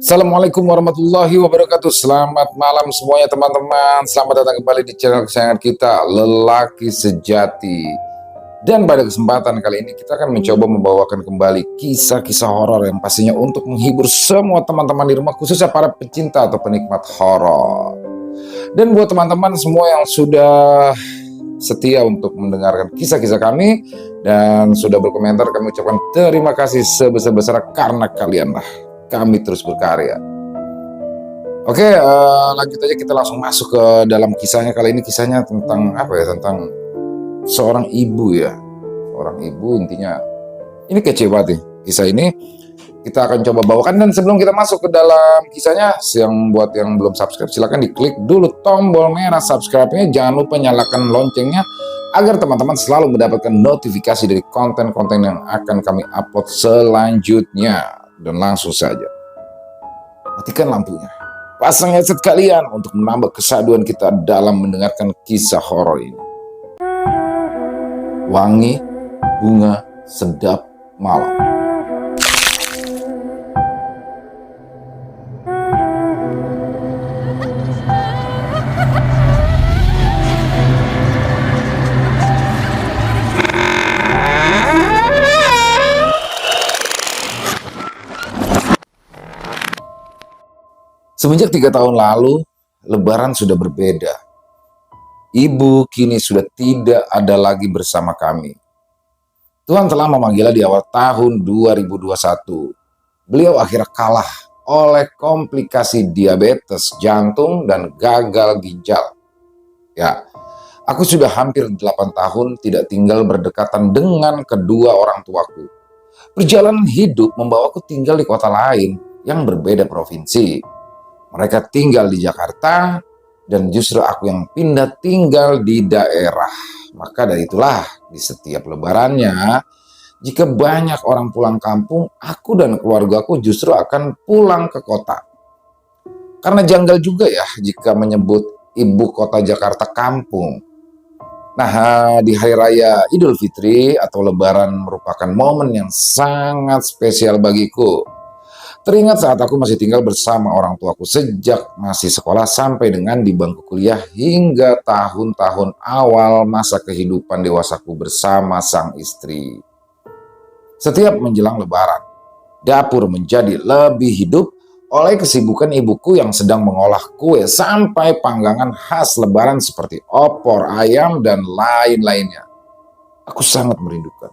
Assalamualaikum warahmatullahi wabarakatuh. Selamat malam semuanya teman-teman. Selamat datang kembali di channel kesayangan kita, Lelaki Sejati. Dan pada kesempatan kali ini kita akan mencoba membawakan kembali kisah-kisah horor yang pastinya untuk menghibur semua teman-teman di rumah, khususnya para pecinta atau penikmat horor. Dan buat teman-teman semua yang sudah setia untuk mendengarkan kisah-kisah kami dan sudah berkomentar, kami ucapkan terima kasih sebesar-besar karena kalianlah kami terus berkarya. Oke, lanjut aja, kita langsung masuk ke dalam kisahnya. Kali ini kisahnya tentang apa ya? Tentang seorang ibu ya. Seorang ibu, intinya ini kece banget nih. Kisah ini kita akan coba bawakan, dan sebelum kita masuk ke dalam kisahnya, buat yang belum subscribe silahkan diklik dulu tombol merah subscribe-nya. Jangan lupa nyalakan loncengnya agar teman-teman selalu mendapatkan notifikasi dari konten-konten yang akan kami upload selanjutnya. Dan langsung saja, matikan lampunya, pasang headset kalian untuk menambah kesaduan kita dalam mendengarkan kisah horor ini. Wangi bunga sedap malam. Semenjak 3 tahun lalu, Lebaran sudah berbeda. Ibu kini sudah tidak ada lagi bersama kami. Tuhan telah memanggilnya di awal tahun 2021. Beliau akhirnya kalah oleh komplikasi diabetes jantung dan gagal ginjal. Ya, aku sudah hampir 8 tahun tidak tinggal berdekatan dengan kedua orang tuaku. Perjalanan hidup membawaku tinggal di kota lain yang berbeda provinsi. Mereka tinggal di Jakarta, dan justru aku yang pindah tinggal di daerah. Maka dari itulah, di setiap lebarannya, jika banyak orang pulang kampung, aku dan keluargaku justru akan pulang ke kota. Karena janggal juga ya jika menyebut ibu kota Jakarta kampung. Nah, di hari raya Idul Fitri atau Lebaran merupakan momen yang sangat spesial bagiku. Teringat saat aku masih tinggal bersama orang tuaku sejak masih sekolah sampai dengan di bangku kuliah hingga tahun-tahun awal masa kehidupan dewasaku bersama sang istri. Setiap menjelang Lebaran, dapur menjadi lebih hidup oleh kesibukan ibuku yang sedang mengolah kue sampai panggangan khas Lebaran seperti opor, ayam, dan lain-lainnya. Aku sangat merindukan.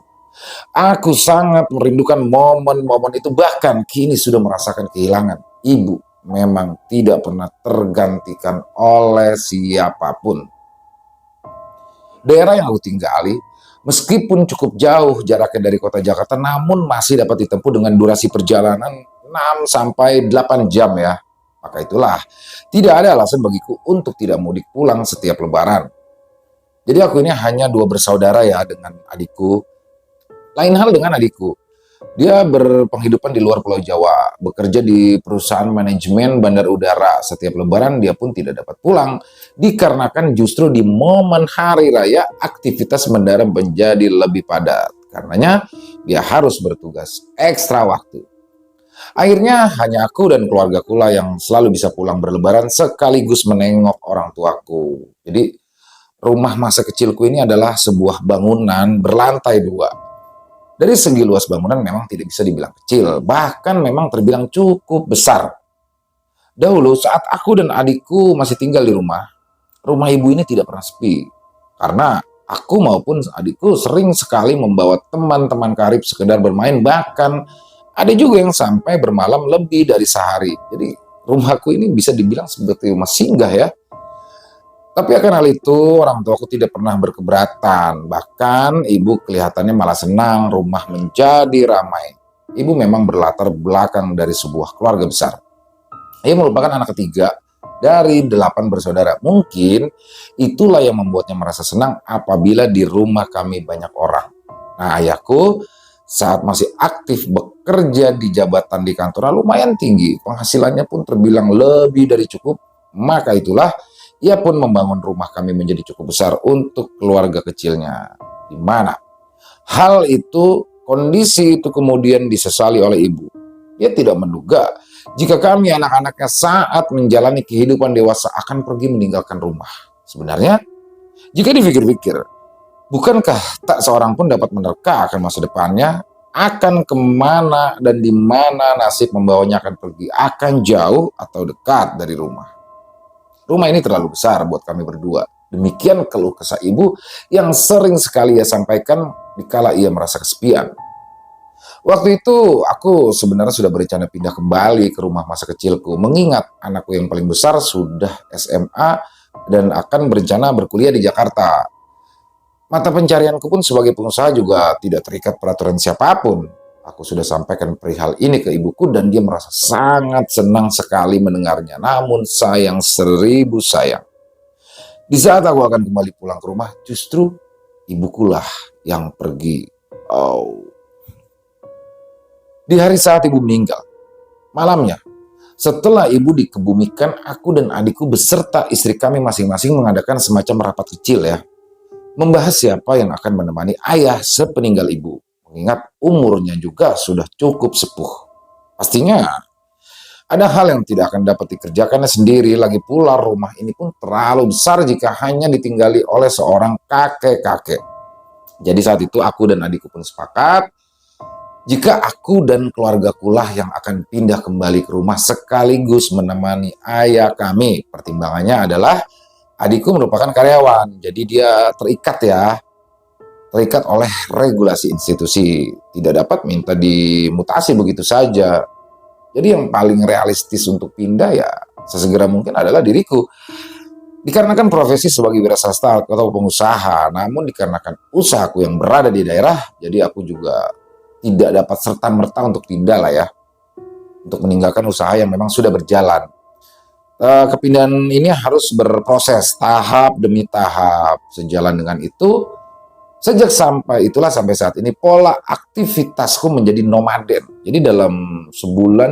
Aku sangat merindukan momen-momen itu, bahkan kini sudah merasakan kehilangan. Ibu memang tidak pernah tergantikan oleh siapapun. Daerah yang aku tinggali, meskipun cukup jauh jaraknya dari kota Jakarta, namun masih dapat ditempuh dengan durasi perjalanan 6-8 jam ya. Maka itulah, tidak ada alasan bagiku untuk tidak mudik pulang setiap Lebaran. Jadi aku ini hanya 2 bersaudara ya dengan adikku. Lain hal dengan adikku, dia berpenghidupan di luar Pulau Jawa, bekerja di perusahaan manajemen bandar udara. Setiap Lebaran dia pun tidak dapat pulang, dikarenakan justru di momen hari raya aktivitas bandara menjadi lebih padat. Karenanya dia harus bertugas ekstra waktu. Akhirnya hanya aku dan keluargaku lah yang selalu bisa pulang berlebaran sekaligus menengok orang tuaku. Jadi rumah masa kecilku ini adalah sebuah bangunan berlantai 2. Dari segi luas bangunan memang tidak bisa dibilang kecil, bahkan memang terbilang cukup besar. Dahulu saat aku dan adikku masih tinggal di rumah ibu ini tidak pernah sepi. Karena aku maupun adikku sering sekali membawa teman-teman karib sekedar bermain, bahkan ada juga yang sampai bermalam lebih dari sehari. Jadi rumahku ini bisa dibilang seperti rumah singgah ya. Tapi akan hal itu orang tuaku tidak pernah berkeberatan. Bahkan ibu kelihatannya malah senang rumah menjadi ramai. Ibu memang berlatar belakang dari sebuah keluarga besar. Ia merupakan anak ketiga dari 8 bersaudara. Mungkin itulah yang membuatnya merasa senang apabila di rumah kami banyak orang. Nah, ayahku saat masih aktif bekerja di jabatan di kantor lumayan tinggi. Penghasilannya pun terbilang lebih dari cukup. Maka itulah ia pun membangun rumah kami menjadi cukup besar untuk keluarga kecilnya. Di mana kondisi itu kemudian disesali oleh ibu. Dia tidak menduga Jika kami anak-anaknya saat menjalani kehidupan dewasa akan pergi meninggalkan rumah. Sebenarnya, jika dipikir-pikir, bukankah tak seorang pun dapat menerka akan masa depannya, akan kemana dan di mana nasib membawanya akan pergi, akan jauh atau dekat dari rumah. Rumah ini terlalu besar buat kami berdua. Demikian keluh kesah ibu yang sering sekali ia sampaikan dikala ia merasa kesepian. Waktu itu aku sebenarnya sudah berencana pindah kembali ke rumah masa kecilku, mengingat anakku yang paling besar sudah SMA dan akan berencana berkuliah di Jakarta. Mata pencarianku pun sebagai pengusaha juga tidak terikat peraturan siapapun. Aku sudah sampaikan perihal ini ke ibuku dan dia merasa sangat senang sekali mendengarnya. Namun sayang seribu sayang. Di saat aku akan kembali pulang ke rumah, justru ibukulah yang pergi. Oh. Di hari saat ibu meninggal, malamnya, setelah ibu dikebumikan, aku dan adikku beserta istri kami masing-masing mengadakan semacam rapat kecil ya. Membahas siapa yang akan menemani ayah sepeninggal ibu. Mengingat umurnya juga sudah cukup sepuh. Pastinya ada hal yang tidak akan dapat dikerjakannya sendiri. Lagi pula rumah ini pun terlalu besar jika hanya ditinggali oleh seorang kakek-kakek. Jadi saat itu aku dan adikku pun sepakat jika aku dan keluargaku lah yang akan pindah kembali ke rumah sekaligus menemani ayah kami. Pertimbangannya adalah adikku merupakan karyawan, jadi dia terikat oleh regulasi institusi, tidak dapat minta dimutasi begitu saja. Jadi yang paling realistis untuk pindah ya sesegera mungkin adalah diriku. Dikarenakan profesi sebagai wira swasta atau pengusaha, namun dikarenakan usahaku yang berada di daerah, jadi aku juga tidak dapat serta-merta untuk pindah lah ya, untuk meninggalkan usaha yang memang sudah berjalan. Kepindahan ini harus berproses tahap demi tahap. Sejalan dengan itu, sampai saat ini pola aktivitasku menjadi nomaden. Jadi dalam sebulan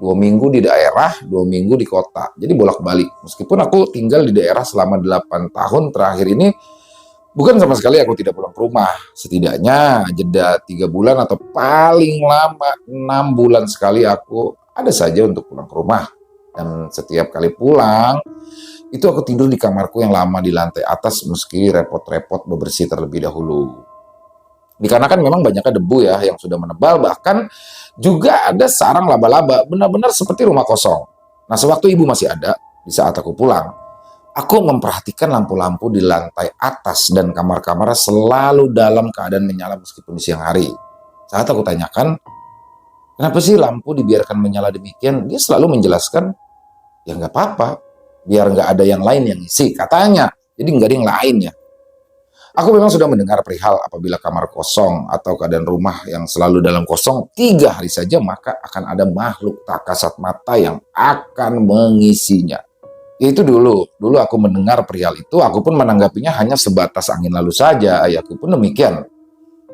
2 minggu di daerah, 2 minggu di kota. Jadi bolak-balik. Meskipun aku tinggal di daerah selama 8 tahun terakhir ini, bukan sama sekali aku tidak pulang ke rumah. Setidaknya jeda 3 bulan atau paling lama 6 bulan sekali aku ada saja untuk pulang ke rumah. Dan setiap kali pulang, itu aku tidur di kamarku yang lama di lantai atas meski repot-repot bebersih terlebih dahulu. Dikarenakan memang banyaknya debu ya yang sudah menebal, bahkan juga ada sarang laba-laba, benar-benar seperti rumah kosong. Nah, sewaktu ibu masih ada, di saat aku pulang, aku memperhatikan lampu-lampu di lantai atas dan kamar-kamar selalu dalam keadaan menyala meskipun di siang hari. Saat aku tanyakan, kenapa sih lampu dibiarkan menyala demikian? Dia selalu menjelaskan, ya nggak apa-apa, biar nggak ada yang lain yang isi, katanya. Jadi nggak ada yang lainnya. Aku memang sudah mendengar perihal apabila kamar kosong atau keadaan rumah yang selalu dalam kosong 3 hari saja, maka akan ada makhluk tak kasat mata yang akan mengisinya. Itu dulu aku mendengar perihal itu, aku pun menanggapinya hanya sebatas angin lalu saja. Ayahku pun demikian.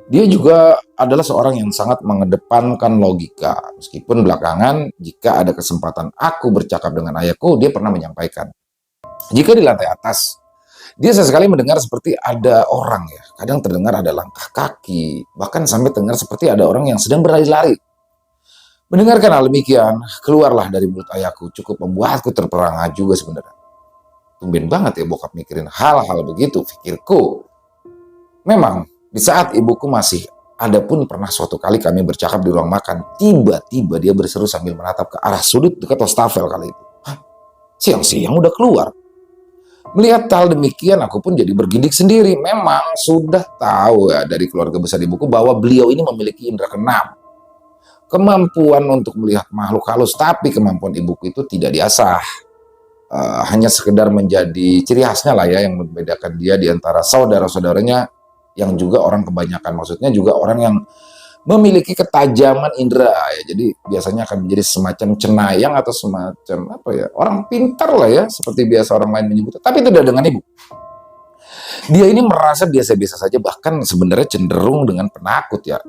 Dia juga adalah seorang yang sangat mengedepankan logika. Meskipun belakangan, jika ada kesempatan aku bercakap dengan ayahku, dia pernah menyampaikan. Jika di lantai atas, dia sesekali mendengar seperti ada orang ya. Kadang terdengar ada langkah kaki, bahkan sampai terdengar seperti ada orang yang sedang berlari-lari. Mendengarkan hal demikian, keluarlah dari mulut ayahku, cukup membuatku terperangah juga sebenarnya. Tumben banget ya bokap mikirin hal-hal begitu, pikirku. Memang, di saat ibuku masih ada pun pernah suatu kali kami bercakap di ruang makan, tiba-tiba dia berseru sambil menatap ke arah sudut dekat wastafel kali itu. Hah? Siang-siang udah keluar. Melihat hal demikian, aku pun jadi bergidik sendiri. Memang sudah tahu ya dari keluarga besar ibuku bahwa beliau ini memiliki indera keenam. Kemampuan untuk melihat makhluk halus, tapi kemampuan ibuku itu tidak diasah. Hanya sekedar menjadi ciri khasnya lah ya yang membedakan dia di antara saudara-saudaranya yang juga orang kebanyakan, maksudnya juga orang yang memiliki ketajaman indera ya. Jadi biasanya akan menjadi semacam cenayang atau semacam apa ya, orang pintar lah ya, seperti biasa orang lain menyebutnya. Tapi tidak dengan ibu. Dia ini merasa biasa-biasa saja, bahkan sebenarnya cenderung dengan penakut ya.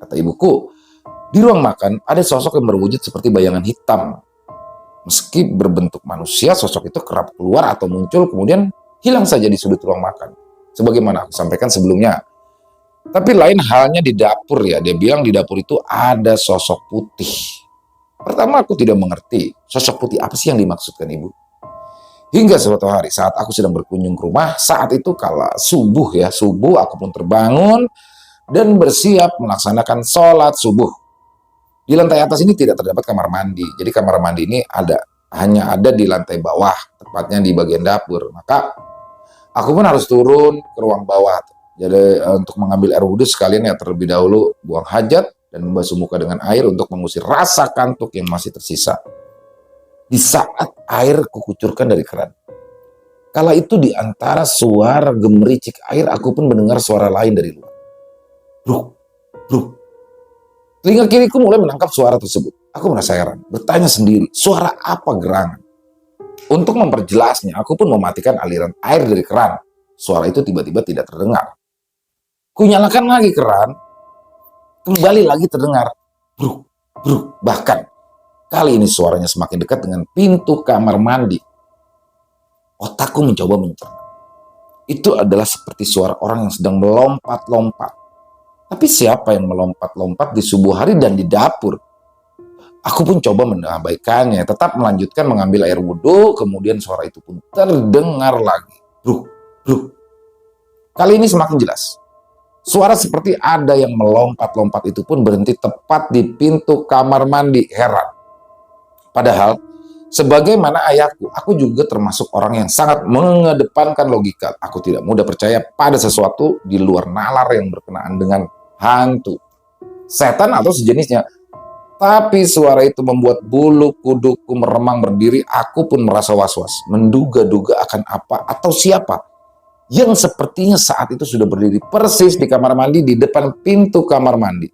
Kata ibuku, di ruang makan ada sosok yang berwujud seperti bayangan hitam. Meski berbentuk manusia, sosok itu kerap keluar atau muncul kemudian hilang saja di sudut ruang makan. Sebagaimana aku sampaikan sebelumnya. Tapi lain halnya di dapur ya. Dia bilang di dapur itu ada sosok putih. Pertama, aku tidak mengerti sosok putih apa sih yang dimaksudkan ibu. Hingga suatu hari saat aku sedang berkunjung ke rumah, saat itu kala subuh ya, subuh aku pun terbangun dan bersiap melaksanakan sholat subuh. Di lantai atas ini tidak terdapat kamar mandi. Jadi kamar mandi ini hanya ada di lantai bawah, tepatnya di bagian dapur. Maka aku pun harus turun ke ruang bawah. Jadi untuk mengambil air wudhu sekalian ya terlebih dahulu buang hajat dan membasuh muka dengan air untuk mengusir rasa kantuk yang masih tersisa. Di saat air kukucurkan dari keran. Kala itu di antara suara gemericik air, aku pun mendengar suara lain dari luar. Bruk, bruk. Telinga kiriku mulai menangkap suara tersebut. Aku merasa heran, bertanya sendiri, suara apa gerangan? Untuk memperjelasnya, aku pun mematikan aliran air dari keran. Suara itu tiba-tiba tidak terdengar. Kunyalakan lagi keran, kembali lagi terdengar. Bruk, bruk. Bahkan, kali ini suaranya semakin dekat dengan pintu kamar mandi. Otakku mencoba mencerna. Itu adalah seperti suara orang yang sedang melompat-lompat. Tapi siapa yang melompat-lompat di subuh hari dan di dapur? Aku pun coba mengabaikannya, tetap melanjutkan mengambil air wudhu, kemudian suara itu pun terdengar lagi. Bruk, bruk. Kali ini semakin jelas. Suara seperti ada yang melompat-lompat itu pun berhenti tepat di pintu kamar mandi. Heran. Padahal, sebagaimana ayahku, aku juga termasuk orang yang sangat mengedepankan logika. Aku tidak mudah percaya pada sesuatu di luar nalar yang berkenaan dengan hantu, setan atau sejenisnya. Tapi suara itu membuat bulu kuduku meremang berdiri. Aku pun merasa was-was, menduga-duga akan apa atau siapa yang sepertinya saat itu sudah berdiri persis di kamar mandi di depan pintu kamar mandi.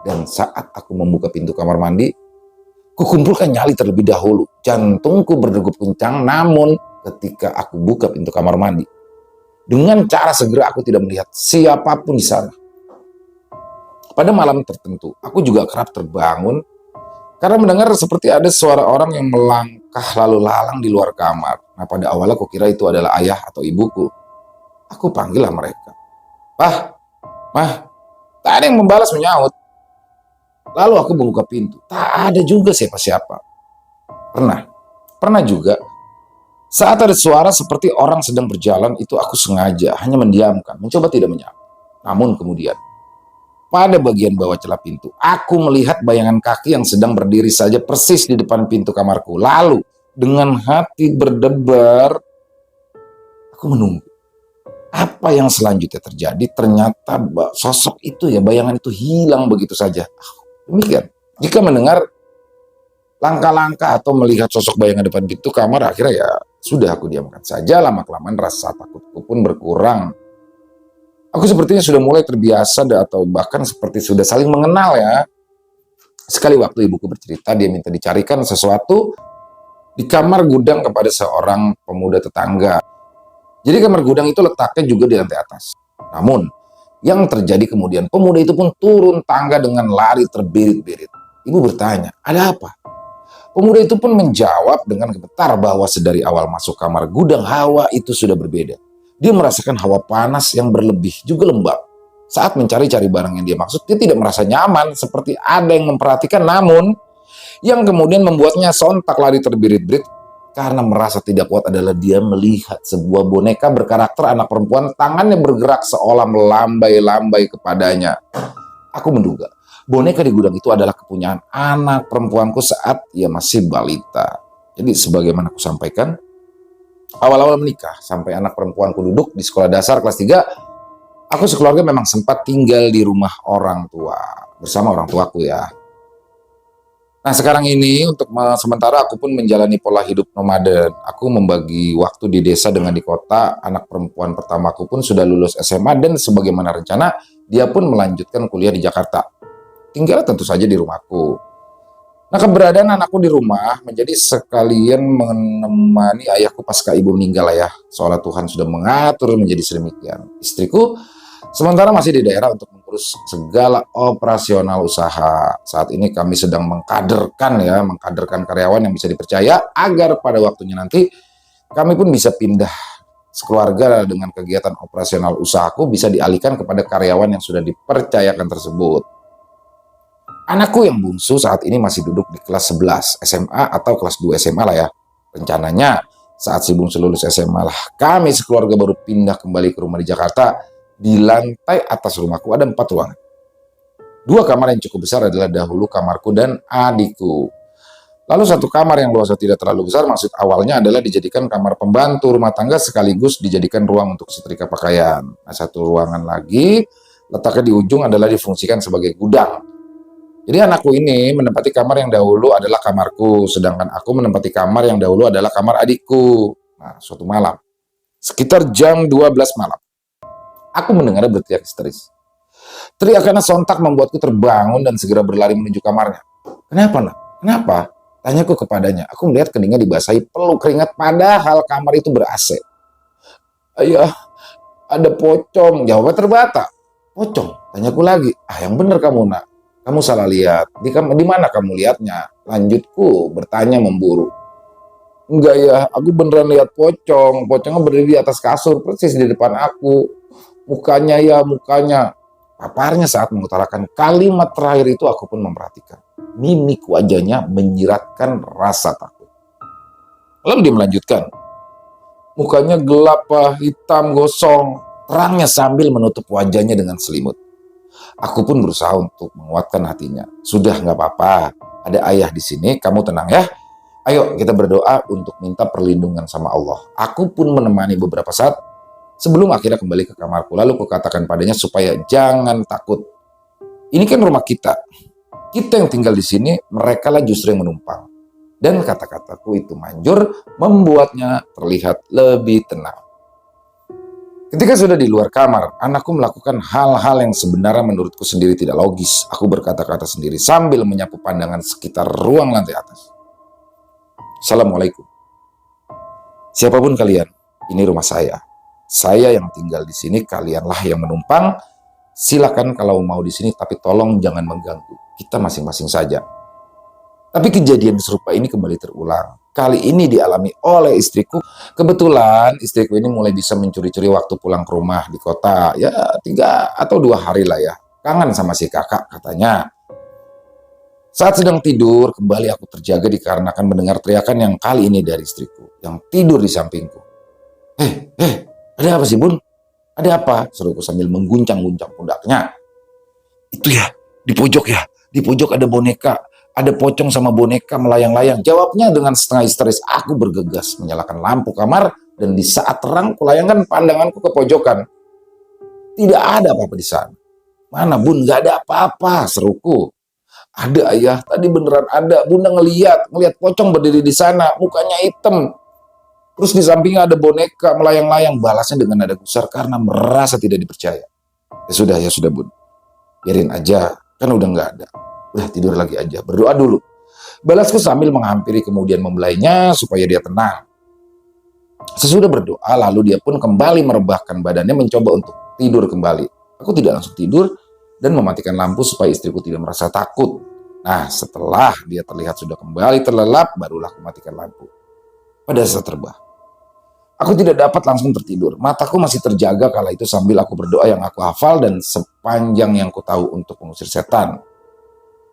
Dan saat aku membuka pintu kamar mandi, kukumpulkan nyali terlebih dahulu. Jantungku berdegup kencang, namun ketika aku buka pintu kamar mandi, dengan cara segera aku tidak melihat siapapun di sana. Pada malam tertentu, aku juga kerap terbangun karena mendengar seperti ada suara orang yang melangkah lalu lalang di luar kamar. Nah, pada awalnya aku kira itu adalah ayah atau ibuku. Aku panggillah mereka. Pah, mah, tak ada yang membalas menyaut. Lalu aku membuka pintu. Tak ada juga siapa-siapa. Pernah juga saat ada suara seperti orang sedang berjalan, itu aku sengaja hanya mendiamkan, mencoba tidak menyapa. Namun kemudian, pada bagian bawah celah pintu, aku melihat bayangan kaki yang sedang berdiri saja persis di depan pintu kamarku. Lalu, dengan hati berdebar, aku menunggu. Apa yang selanjutnya terjadi? Ternyata sosok itu ya, bayangan itu hilang begitu saja. Demikian. Jika mendengar langkah-langkah atau melihat sosok bayangan depan pintu kamar, akhirnya ya sudah aku diamkan saja. Lama-kelamaan rasa takutku pun berkurang. Aku sepertinya sudah mulai terbiasa atau bahkan seperti sudah saling mengenal ya. Sekali waktu ibuku bercerita, dia minta dicarikan sesuatu di kamar gudang kepada seorang pemuda tetangga. Jadi kamar gudang itu letaknya juga di lantai atas. Namun, yang terjadi kemudian, pemuda itu pun turun tangga dengan lari terbirit-birit. Ibu bertanya, ada apa? Pemuda itu pun menjawab dengan gemetar bahwa sedari awal masuk kamar gudang, hawa itu sudah berbeda. Dia merasakan hawa panas yang berlebih, juga lembab. Saat mencari-cari barang yang dia maksud, dia tidak merasa nyaman, seperti ada yang memperhatikan. Namun, yang kemudian membuatnya sontak lari terbirit-birit, karena merasa tidak kuat adalah dia melihat sebuah boneka berkarakter anak perempuan, tangannya bergerak seolah melambai-lambai kepadanya. Aku menduga, boneka di gudang itu adalah kepunyaan anak perempuanku saat ia masih balita. Jadi sebagaimana aku sampaikan, awal-awal menikah sampai anak perempuanku duduk di sekolah dasar kelas 3, aku sekeluarga memang sempat tinggal di rumah orang tua, bersama orang tuaku ya. Nah sekarang ini untuk sementara aku pun menjalani pola hidup nomaden. Aku membagi waktu di desa dengan di kota. Anak perempuan pertamaku pun sudah lulus SMA dan sebagaimana rencana, dia pun melanjutkan kuliah di Jakarta. Tinggal tentu saja di rumahku. Nah keberadaan anakku di rumah menjadi sekalian menemani ayahku pasca ibu meninggal ya. Soalnya Tuhan sudah mengatur menjadi sedemikian. Istriku sementara masih di daerah untuk mengurus segala operasional usaha. Saat ini kami sedang mengkaderkan karyawan yang bisa dipercaya agar pada waktunya nanti kami pun bisa pindah sekeluarga dengan kegiatan operasional usahaku bisa dialihkan kepada karyawan yang sudah dipercayakan tersebut. Anakku yang bungsu saat ini masih duduk di kelas 11 SMA atau kelas 2 SMA lah ya. Rencananya saat si bungsu lulus SMA lah, kami sekeluarga baru pindah kembali ke rumah di Jakarta. Di lantai atas rumahku ada 4 ruangan. 2 kamar yang cukup besar adalah dahulu kamarku dan adikku. Lalu 1 kamar yang luasnya tidak terlalu besar, maksud awalnya adalah dijadikan kamar pembantu rumah tangga sekaligus dijadikan ruang untuk setrika pakaian. Nah, 1 ruangan lagi letaknya di ujung adalah difungsikan sebagai gudang. Jadi anakku ini menempati kamar yang dahulu adalah kamarku, sedangkan aku menempati kamar yang dahulu adalah kamar adikku. Nah, suatu malam, sekitar jam 12 malam, aku mendengarnya berteriak histeris. Teriakannya sontak membuatku terbangun dan segera berlari menuju kamarnya. Kenapa, nak? Kenapa? Tanyaku kepadanya. Aku melihat keningnya dibasahi peluh keringat padahal kamar itu ber-AC. Ayah, ada pocong. Jawabnya terbata. Pocong? Tanyaku lagi. Yang benar kamu, nak. Kamu salah lihat. Di mana kamu lihatnya? Lanjutku bertanya memburu. Enggak ya, aku beneran lihat pocong. Pocongnya berdiri di atas kasur, persis di depan aku. Mukanya ya, mukanya. Paparnya saat mengutarakan kalimat terakhir itu aku pun memperhatikan. Mimik wajahnya menyiratkan rasa takut. Lalu dia melanjutkan. Mukanya gelap, hitam, gosong. Terangnya sambil menutup wajahnya dengan selimut. Aku pun berusaha untuk menguatkan hatinya. Sudah, nggak apa-apa. Ada ayah di sini, kamu tenang ya. Ayo kita berdoa untuk minta perlindungan sama Allah. Aku pun menemani beberapa saat sebelum akhirnya kembali ke kamarku. Lalu kukatakan padanya supaya jangan takut. Ini kan rumah kita. Kita yang tinggal di sini, mereka lah justru yang menumpang. Dan kata-kataku itu manjur membuatnya terlihat lebih tenang. Ketika sudah di luar kamar, anakku melakukan hal-hal yang sebenarnya menurutku sendiri tidak logis. Aku berkata-kata sendiri sambil menyapu pandangan sekitar ruang lantai atas. Assalamualaikum. Siapapun kalian, ini rumah saya. Saya yang tinggal di sini, kalianlah yang menumpang. Silakan kalau mau di sini, tapi tolong jangan mengganggu. Kita masing-masing saja. Tapi kejadian serupa ini kembali terulang. Kali ini dialami oleh istriku. Kebetulan istriku ini mulai bisa mencuri-curi waktu pulang ke rumah di kota. Ya 3 atau 2 hari lah ya. Kangen sama si kakak katanya. Saat sedang tidur, kembali aku terjaga dikarenakan mendengar teriakan yang kali ini dari istriku. Yang tidur di sampingku. Ada apa sih bun? Ada apa? Seruku sambil mengguncang-guncang pundaknya. Itu ya, di pojok ya. Di pojok ada boneka. Ada pocong sama boneka melayang-layang. Jawabnya dengan setengah histeris. Aku bergegas menyalakan lampu kamar. Dan di saat terang, kulayangkan pandanganku ke pojokan. Tidak ada apa-apa di sana. Mana bun? Gak ada apa-apa, seruku. Ada ayah, tadi beneran ada. Bunda ngeliat pocong berdiri di sana. Mukanya hitam. Terus di sampingnya ada boneka melayang-layang. Balasnya dengan nada gusar karena merasa tidak dipercaya. Ya sudah bun. Biarin aja, kan udah gak ada. Udah tidur lagi aja, berdoa dulu. Balasku sambil menghampiri kemudian membelainya supaya dia tenang. Sesudah berdoa, lalu dia pun kembali merebahkan badannya mencoba untuk tidur kembali. Aku tidak langsung tidur dan mematikan lampu supaya istriku tidak merasa takut. Nah, setelah dia terlihat sudah kembali terlelap, barulah aku matikan lampu. Pada saat terbah, aku tidak dapat langsung tertidur. Mataku masih terjaga kala itu sambil aku berdoa yang aku hafal dan sepanjang yang ku tahu untuk mengusir setan.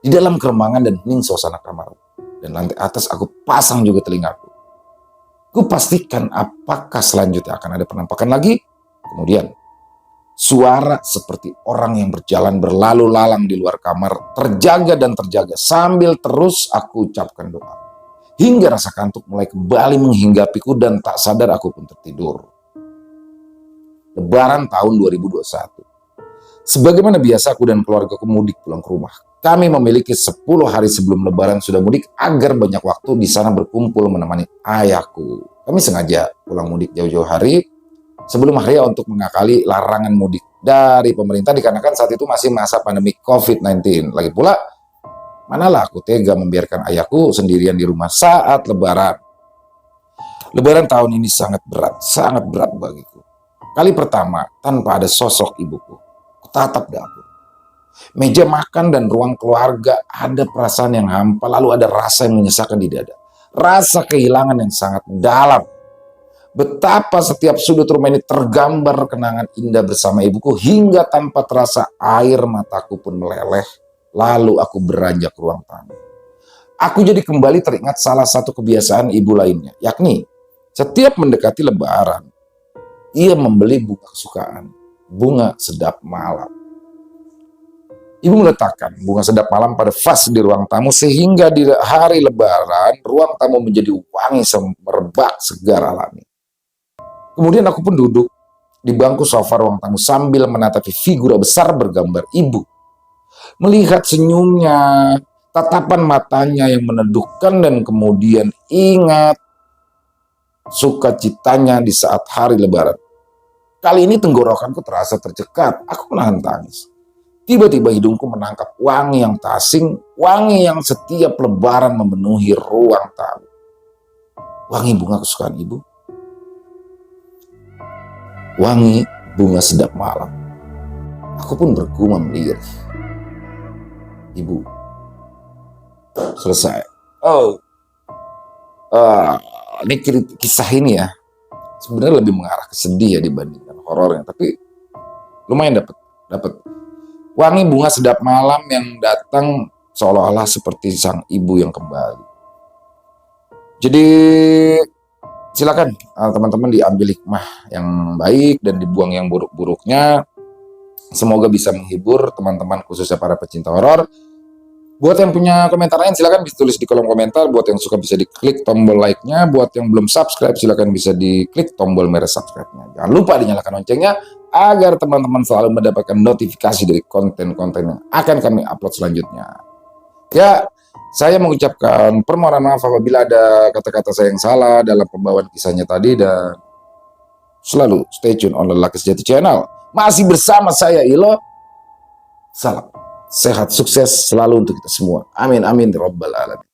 Di dalam keremangan dan hening suasana kamar. Dan lantai atas aku pasang juga telingaku. Ku pastikan apakah selanjutnya akan ada penampakan lagi. Kemudian, suara seperti orang yang berjalan berlalu lalang di luar kamar terjaga dan terjaga sambil terus aku ucapkan doa. Hingga rasa kantuk mulai kembali menghinggapiku dan tak sadar aku pun tertidur. Lebaran tahun 2021. Sebagaimana biasa aku dan keluargaku mudik pulang ke rumah. Kami memiliki 10 hari sebelum lebaran sudah mudik agar banyak waktu di sana berkumpul menemani ayahku. Kami sengaja pulang mudik jauh-jauh hari sebelum hari untuk mengakali larangan mudik dari pemerintah dikarenakan saat itu masih masa pandemi COVID-19. Lagi pula, manalah aku tega membiarkan ayahku sendirian di rumah saat lebaran. Lebaran tahun ini sangat berat bagiku. Kali pertama tanpa ada sosok ibuku. Tatap dapur. Meja makan dan ruang keluarga ada perasaan yang hampa, lalu ada rasa yang menyesakan di dada. Rasa kehilangan yang sangat mendalam. Betapa setiap sudut rumah ini tergambar kenangan indah bersama ibuku hingga tanpa terasa air mataku pun meleleh Lalu aku beranjak ke ruang tamu. Aku jadi kembali teringat salah satu kebiasaan ibu lainnya, yakni setiap mendekati Lebaran, ia membeli bunga kesukaan, bunga sedap malam. Ibu meletakkan bunga sedap malam pada vas di ruang tamu sehingga di hari Lebaran ruang tamu menjadi wangi semerbak segar alami. Kemudian aku pun duduk di bangku sofa ruang tamu sambil menatapi figura besar bergambar ibu. Melihat senyumnya, tatapan matanya yang meneduhkan dan kemudian ingat sukacitanya di saat hari Lebaran. Kali ini tenggorokanku terasa tercekat, aku menahan tangis. Tiba-tiba hidungku menangkap wangi yang tak asing, wangi yang setiap Lebaran memenuhi ruang tamu. Wangi bunga kesukaan ibu. Wangi bunga sedap malam. Aku pun bergumam lirih. Ibu. Selesai. Oh. Ini kisah ini ya. Sebenarnya lebih mengarah ke sedih ya dibandingkan horornya, tapi lumayan dapat wangi bunga sedap malam yang datang seolah-olah seperti sang ibu yang kembali. Jadi silakan teman-teman diambil hikmah yang baik dan dibuang yang buruk-buruknya. Semoga bisa menghibur teman-teman khususnya para pecinta horor. Buat yang punya komentar lain silakan bisa tulis di kolom komentar. Buat yang suka bisa diklik tombol like-nya. Buat yang belum subscribe silakan bisa diklik tombol merah subscribe-nya. Jangan lupa dinyalakan loncengnya agar teman-teman selalu mendapatkan notifikasi dari konten-konten yang akan kami upload selanjutnya. Ya, saya mengucapkan permohonan maaf apabila ada kata-kata saya yang salah dalam pembawaan kisahnya tadi, dan selalu stay tune on Lelaki Sejati Channel. Masih bersama saya Ilo. Salam sehat, sukses selalu untuk kita semua. Amin, amin, robbal alamin.